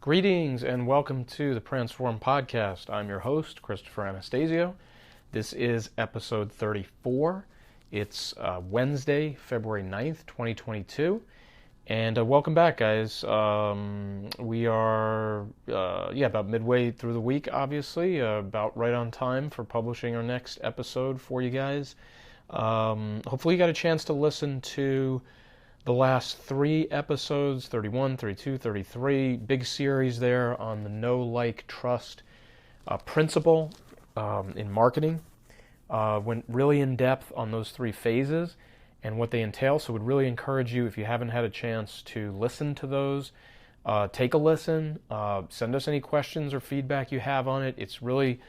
Greetings and welcome to the Transform Podcast. I'm your host, Christopher Anastasio. This is episode 34. It's Wednesday, February 9th, 2022. And welcome back, guys. We are about midway through the week, obviously, about right on time for publishing our next episode for you guys. Hopefully you got a chance to listen to the last 3 episodes, 31, 32, 33, big series there on the know, like, trust principle in marketing. Went really in depth on those 3 phases and what they entail. So would really encourage you, if you haven't had a chance to listen to those, take a listen, send us any questions or feedback you have on it. It's really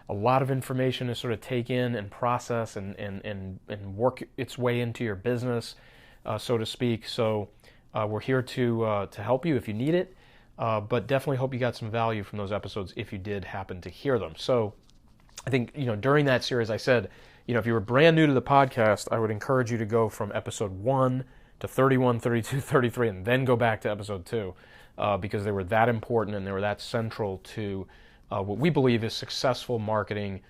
a lot of information to sort of take in and process and work its way into your business, so to speak. So we're here to help you if you need it, but definitely hope you got some value from those episodes if you did happen to hear them. So I think, during that series I said, if you were brand new to the podcast, I would encourage you to go from episode 1 to 31, 32, 33, and then go back to episode 2, because they were that important and they were that central to what we believe is successful marketing,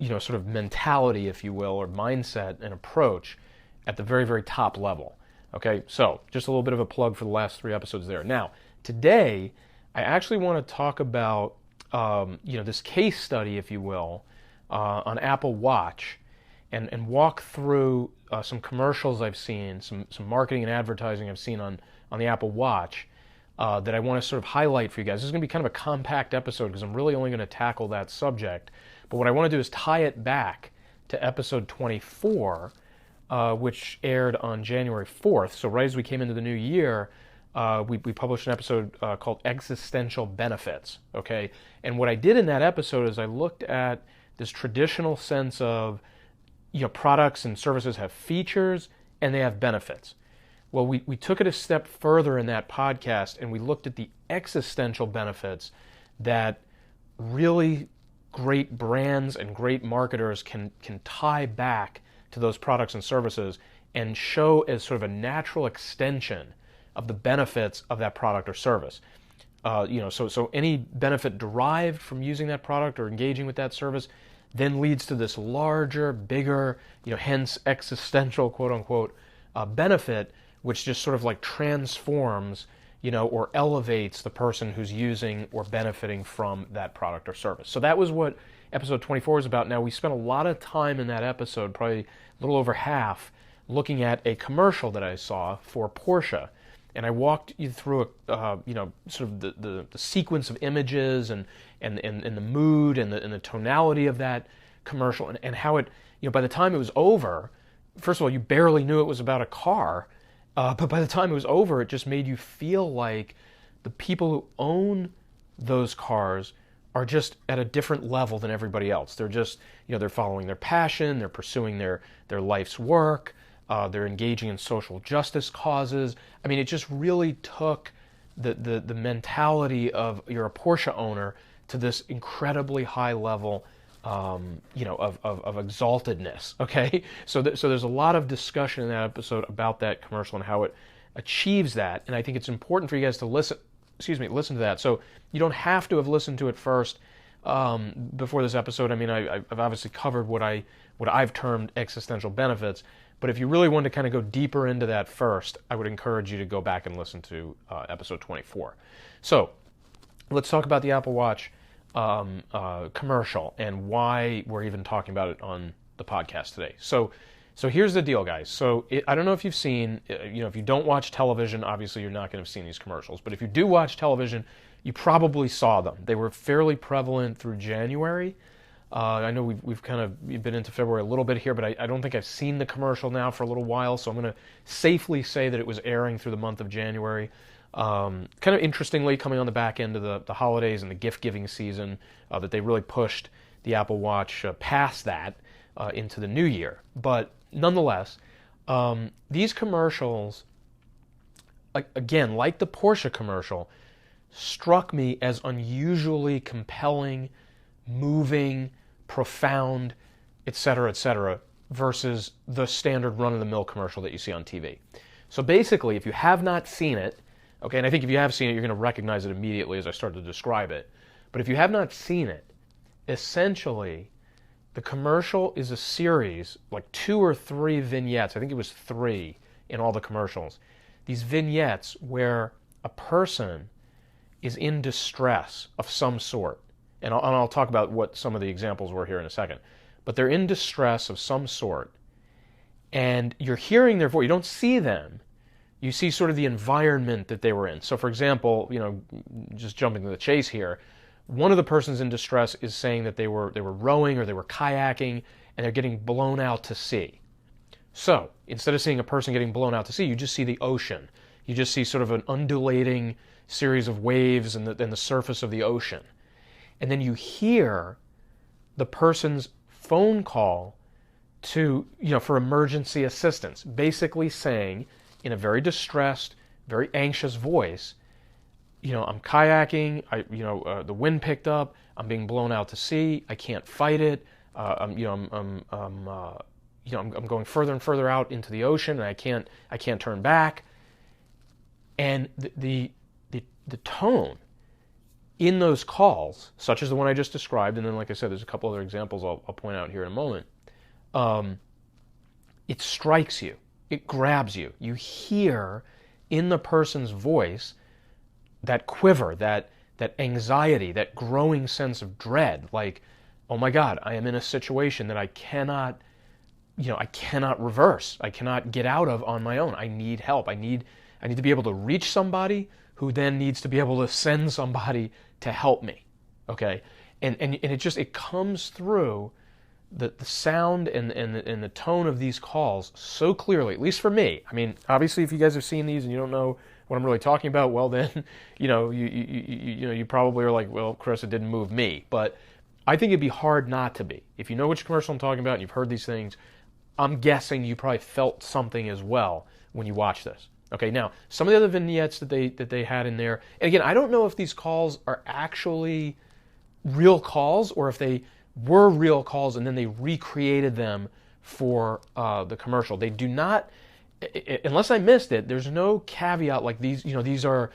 sort of mentality, if you will, or mindset and approach at the very, very top level. Okay, so just a little bit of a plug for the last 3 episodes there. Now, today, I actually want to talk about, this case study, if you will, on Apple Watch, and walk through some commercials I've seen, some marketing and advertising I've seen on the Apple Watch that I want to sort of highlight for you guys. This is going to be kind of a compact episode because I'm really only going to tackle that subject. But what I want to do is tie it back to episode 24, which aired on January 4th. So right as we came into the new year, we published an episode called Existential Benefits. Okay, and what I did in that episode is I looked at this traditional sense of products and services have features and they have benefits. Well, we took it a step further in that podcast and we looked at the existential benefits that really great brands and great marketers can tie back to those products and services and show as sort of a natural extension of the benefits of that product or service. So any benefit derived from using that product or engaging with that service then leads to this larger, bigger, hence existential, quote unquote, benefit, which just sort of like transforms, or elevates the person who's using or benefiting from that product or service. So that was what episode 24 is about. Now, we spent a lot of time in that episode, probably a little over half, looking at a commercial that I saw for Porsche. And I walked you through sort of the sequence of images and the mood and the tonality of that commercial and how it, by the time it was over, first of all, you barely knew it was about a car, but by the time it was over, it just made you feel like the people who own those cars are just at a different level than everybody else. They're just, they're following their passion, they're pursuing their life's work, they're engaging in social justice causes. I mean, it just really took the mentality of you're a Porsche owner to this incredibly high level, of exaltedness. Okay, so there's a lot of discussion in that episode about that commercial and how it achieves that, and I think it's important for you guys to listen to that. So you don't have to have listened to it first before this episode. I mean, I've obviously covered what I've termed existential benefits. But if you really want to kind of go deeper into that first, I would encourage you to go back and listen to episode 24. So let's talk about the Apple Watch commercial and why we're even talking about it on the podcast today. So here's the deal, guys. So I don't know if you've seen, if you don't watch television, obviously you're not going to have seen these commercials. But if you do watch television, you probably saw them. They were fairly prevalent through January. I know we've been into February a little bit here, but I don't think I've seen the commercial now for a little while, so I'm going to safely say that it was airing through the month of January. Kind of interestingly, coming on the back end of the holidays and the gift-giving season, that they really pushed the Apple Watch past that into the new year. But nonetheless, these commercials, again, like the Porsche commercial, struck me as unusually compelling, moving, profound, etc., versus the standard run-of-the-mill commercial that you see on TV. So basically, if you have not seen it, Okay, and I think if you have seen it, you're going to recognize it immediately as I start to describe it. But if you have not seen it, essentially, the commercial is a series, like 2 or 3 vignettes. I think it was 3 in all the commercials. These vignettes where a person is in distress of some sort. And I'll talk about what some of the examples were here in a second. But they're in distress of some sort. And you're hearing their voice. You don't see them. You see sort of the environment that they were in. So for example, just jumping to the chase here, one of the persons in distress is saying that they were rowing or they were kayaking and they're getting blown out to sea. So instead of seeing a person getting blown out to sea, you just see the ocean. You just see sort of an undulating series of waves and the surface of the ocean. And then you hear the person's phone call to, for emergency assistance, basically saying in a very distressed, very anxious voice, I'm kayaking, the wind picked up, I'm being blown out to sea, I can't fight it, I'm going further and further out into the ocean and I can't turn back. And the tone in those calls, such as the one I just described, and then like I said, there's a couple other examples I'll point out here in a moment, it strikes you, it grabs you. You hear in the person's voice that quiver, that anxiety, that growing sense of dread, like, oh my God, I am in a situation that I cannot reverse. I cannot get out of on my own. I need help. I need to be able to reach somebody who then needs to be able to send somebody to help me. Okay? And it comes through the sound and the tone of these calls so clearly, at least for me. I mean, obviously if you guys have seen these and you don't know what I'm really talking about, well then, you probably are like, well, Chris, it didn't move me. But I think it'd be hard not to be. If you know which commercial I'm talking about and you've heard these things, I'm guessing you probably felt something as well when you watch this. Okay, now, some of the other vignettes that they had in there, and again, I don't know if these calls are actually real calls or if they were real calls and then they recreated them for the commercial. They do not, unless I missed it, there's no caveat like these are,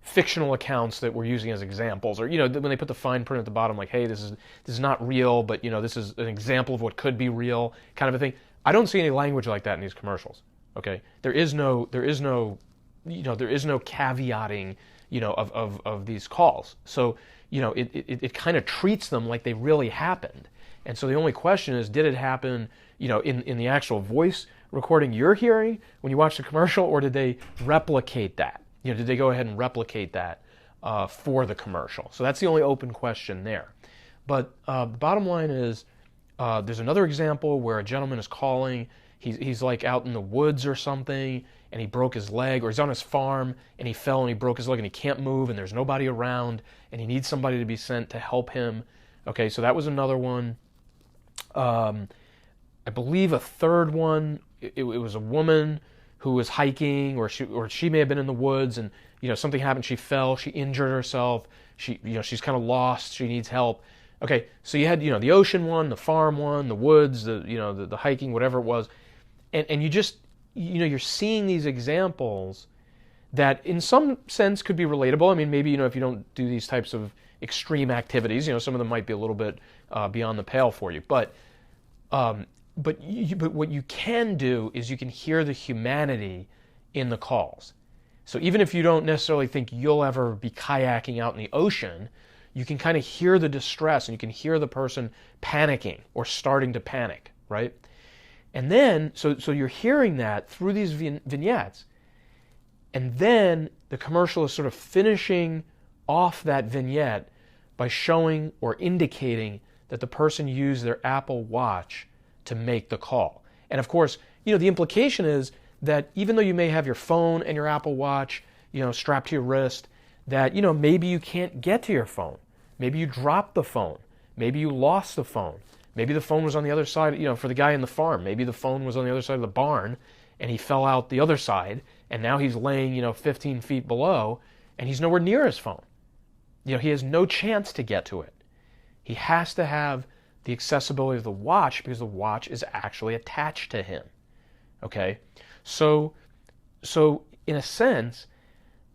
fictional accounts that we're using as examples, or when they put the fine print at the bottom like, hey, this is not real, but this is an example of what could be real, kind of a thing. I don't see any language like that in these commercials. Okay, there is no caveating of these calls. So it kind of treats them like they really happened. And so the only question is, did it happen in the actual voice recording you're hearing when you watch the commercial, or did they replicate that? Did they go ahead and replicate that for the commercial? So that's the only open question there. But the bottom line is, there's another example where a gentleman is calling. He's like out in the woods or something, and he broke his leg, or he's on his farm, and he fell and he broke his leg, and he can't move, and there's nobody around, and he needs somebody to be sent to help him. Okay, so that was another one. I believe a third one, it was a woman who was hiking, or she may have been in the woods, and something happened. She fell, she injured herself. She's kind of lost. She needs help. Okay, so you had the ocean one, the farm one, the woods, the hiking, whatever it was, and you just you're seeing these examples that in some sense could be relatable. I mean, maybe if you don't do these types of extreme activities, some of them might be a little bit beyond the pale for you, but what you can do is you can hear the humanity in the calls. So even if you don't necessarily think you'll ever be kayaking out in the ocean, you can kind of hear the distress and you can hear the person panicking or starting to panic, right? And then, so you're hearing that through these vignettes, and then the commercial is sort of finishing off that vignette by showing or indicating that the person used their Apple Watch to make the call. And of course, the implication is that even though you may have your phone and your Apple Watch, strapped to your wrist, that, maybe you can't get to your phone. Maybe you dropped the phone. Maybe you lost the phone. Maybe the phone was on the other side, for the guy in the farm. Maybe the phone was on the other side of the barn and he fell out the other side and now he's laying, 15 feet below and he's nowhere near his phone. He has no chance to get to it. He has to have the accessibility of the watch because the watch is actually attached to him. Okay? So in a sense,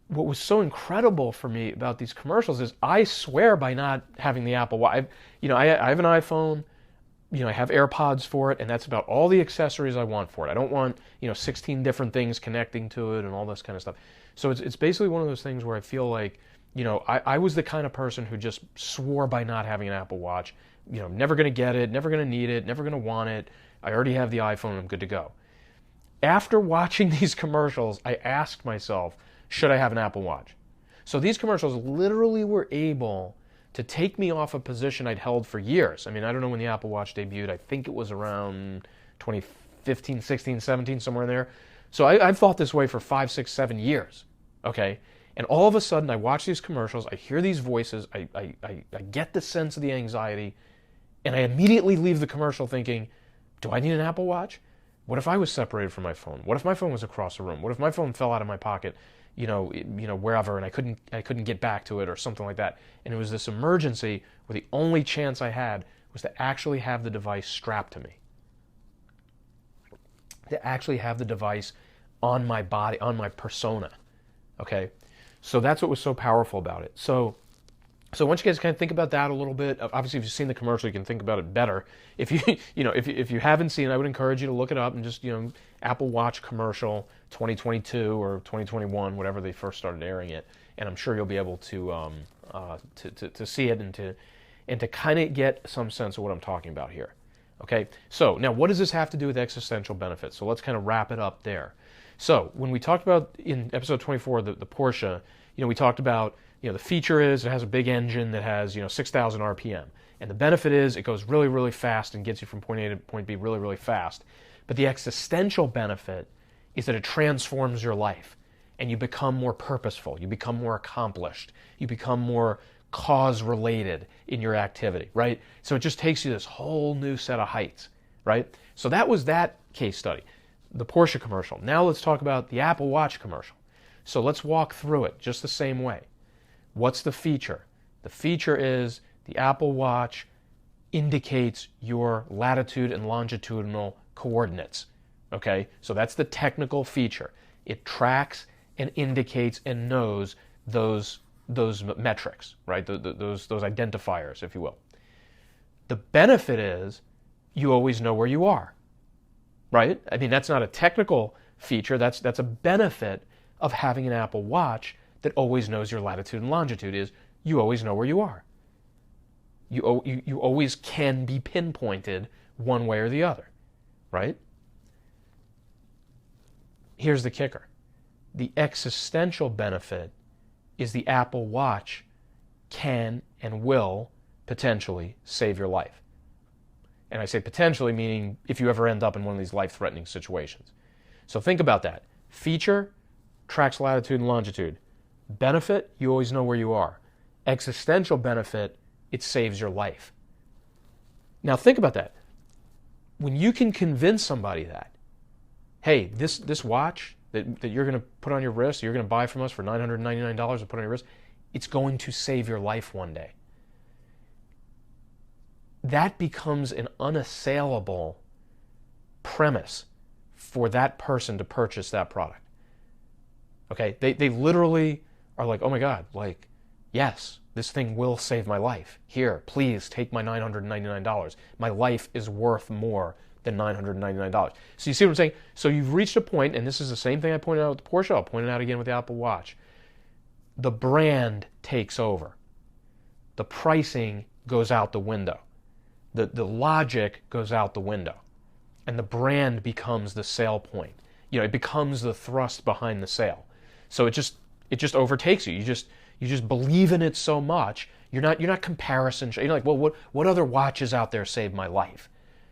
what was so incredible for me about these commercials is I swear by not having the Apple Watch. I have an iPhone, I have AirPods for it, and that's about all the accessories I want for it. I don't want, 16 different things connecting to it and all this kind of stuff. So it's basically one of those things where I feel like, I was the kind of person who just swore by not having an Apple Watch. Never going to get it, never going to need it, never going to want it. I already have the iPhone, I'm good to go. After watching these commercials, I asked myself, should I have an Apple Watch? So these commercials literally were able to take me off a position I'd held for years. I mean, I don't know when the Apple Watch debuted. I think it was around 2015, 16, 17, somewhere in there. So I've thought this way for 5, 6, 7 years, okay? And all of a sudden, I watch these commercials, I hear these voices, I get the sense of the anxiety, and I immediately leave the commercial thinking, do I need an Apple Watch? What if I was separated from my phone? What if my phone was across the room? What if my phone fell out of my pocket, wherever, and I couldn't get back to it or something like that? And it was this emergency where the only chance I had was to actually have the device strapped to me. To actually have the device on my body, on my persona. Okay? So that's what was so powerful about it. So once you guys kind of think about that a little bit, obviously if you've seen the commercial, you can think about it better. If you if you haven't seen it, I would encourage you to look it up and just Apple Watch commercial 2022 or 2021, whatever they first started airing it, and I'm sure you'll be able to see it and to kind of get some sense of what I'm talking about here. Okay, so now what does this have to do with existential benefits? So let's kind of wrap it up there. So when we talked about in episode 24 the Porsche, we talked about the feature is it has a big engine that has 6,000 RPM, and the benefit is it goes really, really fast and gets you from point A to point B really, really fast. But the existential benefit is that it transforms your life, and you become more purposeful, you become more accomplished, you become more cause-related in your activity, right? So it just takes you this whole new set of heights, right? So that was that case study, the Porsche commercial. Now let's talk about the Apple Watch commercial. So let's walk through it just the same way. What's the feature? The feature is the Apple Watch indicates your latitude and longitudinal coordinates. Okay, so that's the technical feature. It tracks and indicates and knows those metrics, right? Those identifiers, if you will. The benefit is you always know where you are, right? I mean, that's not a technical feature. That's a benefit of having an Apple Watch that always knows your latitude and longitude. Is you always know where you are. You always can be pinpointed one way or the other, right? Here's the kicker. The existential benefit is the Apple Watch can and will potentially save your life. And I say potentially meaning if you ever end up in one of these life-threatening situations. So think about that. Feature, tracks latitude and longitude. Benefit, you always know where you are. Existential benefit, it saves your life. Now think about that. When you can convince somebody that, hey, this watch that you're going to put on your wrist, you're going to buy from us for $999 to put on your wrist, it's going to save your life one day. That becomes an unassailable premise for that person to purchase that product. Okay, they literally are like, oh my God, like, yes, this thing will save my life. Here, please take my $999. My life is worth more than $999. So you see what I'm saying? So you've reached a point, and this is the same thing I pointed out with the Porsche, I'll point it out again with the Apple Watch. The brand takes over. The pricing goes out the window. The logic goes out the window. And the brand becomes the sale point. It becomes the thrust behind the sale. So it just overtakes you. You just believe in it so much. You're not comparison. You're like, well, what other watches out there saved my life?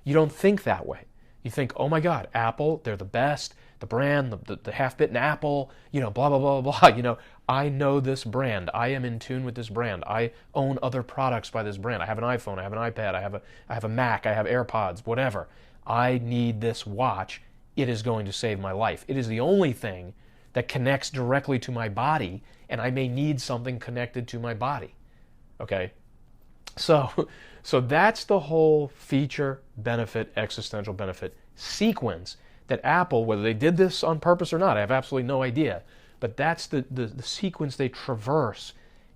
You don't think that way. You think, oh my God, Apple, they're the best. The brand, the half-bitten Apple, blah, blah, blah, blah. I know this brand. I am in tune with this brand. I own other products by this brand. I have an iPhone. I have an iPad. I have a Mac. I have AirPods, whatever. I need this watch. It is going to save my life. It is the only thing that connects directly to my body, and I may need something connected to my body. Okay? So that's the whole feature, benefit, existential benefit sequence that Apple, whether they did this on purpose or not, I have absolutely no idea, but that's the sequence they traverse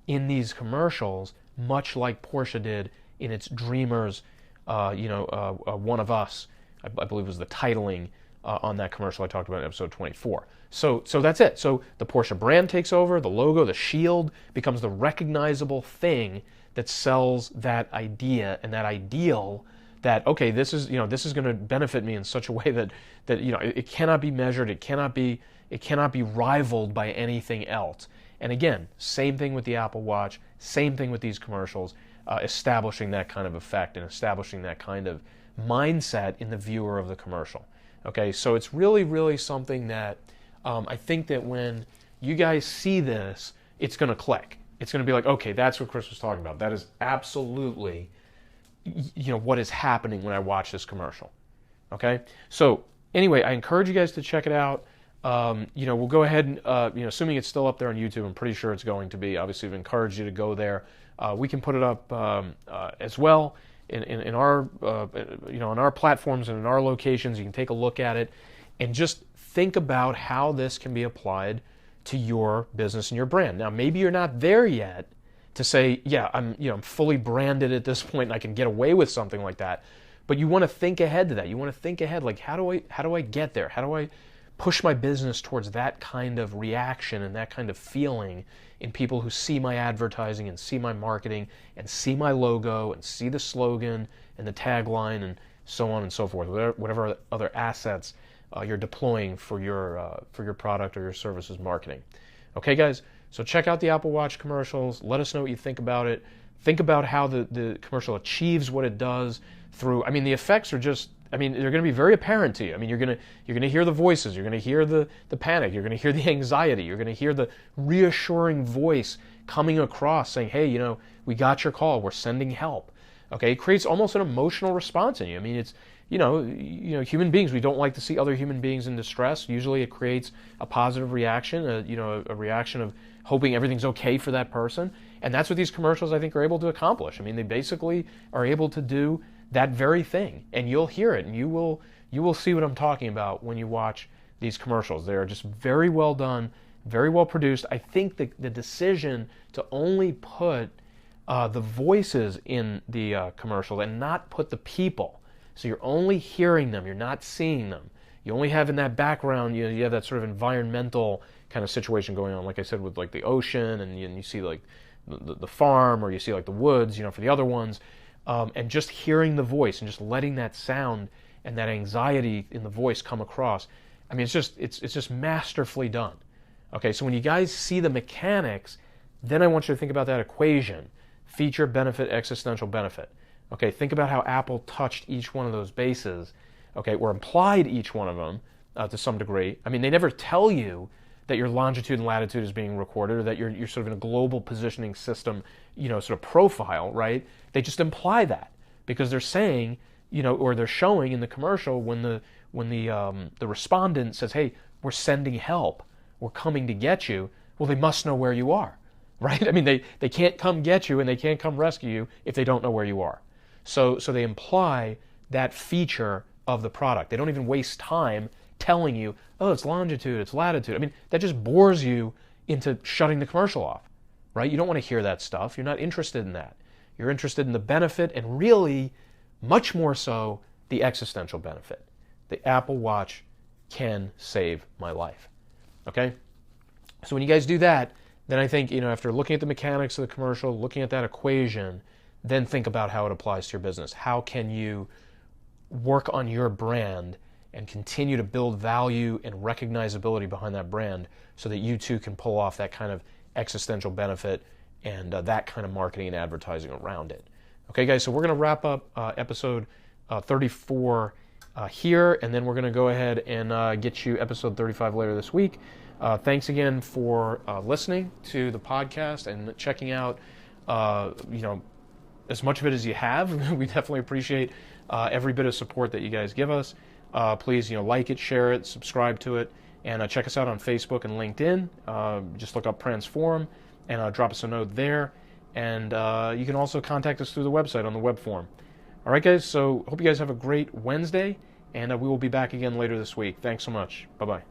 in these commercials, much like Porsche did in its Dreamers, One of Us, I believe was the titling on that commercial I talked about in episode 24. So that's it. So the Porsche brand takes over, the logo, the shield becomes the recognizable thing that sells that idea and that ideal that, okay, this is going to benefit me in such a way that it cannot be measured, it cannot be rivaled by anything else. And again, same thing with the Apple Watch, same thing with these commercials, establishing that kind of effect and establishing that kind of mindset in the viewer of the commercial. Okay, so it's really, really something that I think that when you guys see this, it's going to click. It's going to be like, okay, that's what Chris was talking about. That is absolutely, what is happening when I watch this commercial. Okay, so anyway, I encourage you guys to check it out. We'll go ahead and, assuming it's still up there on YouTube, I'm pretty sure it's going to be. Obviously, we've encouraged you to go there. We can put it up as well in our, on our platforms and in our locations. You can take a look at it and just think about how this can be applied to your business and your brand. Now, maybe you're not there yet to say, yeah, I'm fully branded at this point and I can get away with something like that. But you want to think ahead to that. You want to think ahead, like, how do I get there? How do I push my business towards that kind of reaction and that kind of feeling in people who see my advertising and see my marketing and see my logo and see the slogan and the tagline and so on and so forth, whatever other assets you're deploying for your product or your services marketing. Okay, guys, so check out the Apple Watch commercials. Let us know what you think about it. Think about how the commercial achieves what it does through, the effects are just, they're going to be very apparent to you. You're going to hear the voices, you're going to hear the panic, you're going to hear the anxiety, you're going to hear the reassuring voice coming across saying, hey, we got your call, we're sending help. Okay, it creates almost an emotional response in you. It's, human beings, we don't like to see other human beings in distress. Usually it creates a positive reaction, a reaction of hoping everything's okay for that person. And that's what these commercials, I think, are able to accomplish. They basically are able to do that very thing, and you'll hear it, and you will see what I'm talking about when you watch these commercials. They are just very well done, very well produced. I think the decision to only put the voices in the commercial and not put the people, so you're only hearing them, you're not seeing them. You only have in that background, you have that sort of environmental kind of situation going on, like I said, with like the ocean, and you see like the farm, or you see like the woods, for the other ones. And just hearing the voice and just letting that sound and that anxiety in the voice come across. It's just masterfully done. Okay, so when you guys see the mechanics, then I want you to think about that equation: feature, benefit, existential benefit. Okay, think about how Apple touched each one of those bases, okay, or implied each one of them to some degree. They never tell you that your longitude and latitude is being recorded, or that you're sort of in a global positioning system, sort of profile, right? They just imply that because they're saying, or they're showing in the commercial when the respondent says, hey, we're sending help, we're coming to get you. Well, they must know where you are, right? They can't come get you and they can't come rescue you if they don't know where you are. So they imply that feature of the product. They don't even waste time telling you, oh, it's longitude, it's latitude. That just bores you into shutting the commercial off, right? You don't want to hear that stuff. You're not interested in that. You're interested in the benefit, and really, much more so, the existential benefit. The Apple Watch can save my life. Okay? So when you guys do that, then I think, after looking at the mechanics of the commercial, looking at that equation, then think about how it applies to your business. How can you work on your brand and continue to build value and recognizability behind that brand so that you too can pull off that kind of existential benefit and that kind of marketing and advertising around it. Okay, guys, so we're going to wrap up episode 34 here, and then we're going to go ahead and get you episode 35 later this week. Thanks again for listening to the podcast and checking out, as much of it as you have. We definitely appreciate every bit of support that you guys give us. Please, like it, share it, subscribe to it, and check us out on Facebook and LinkedIn. Just look up Transform and drop us a note there. And you can also contact us through the website on the web form. All right, guys, so hope you guys have a great Wednesday, and we will be back again later this week. Thanks so much. Bye-bye.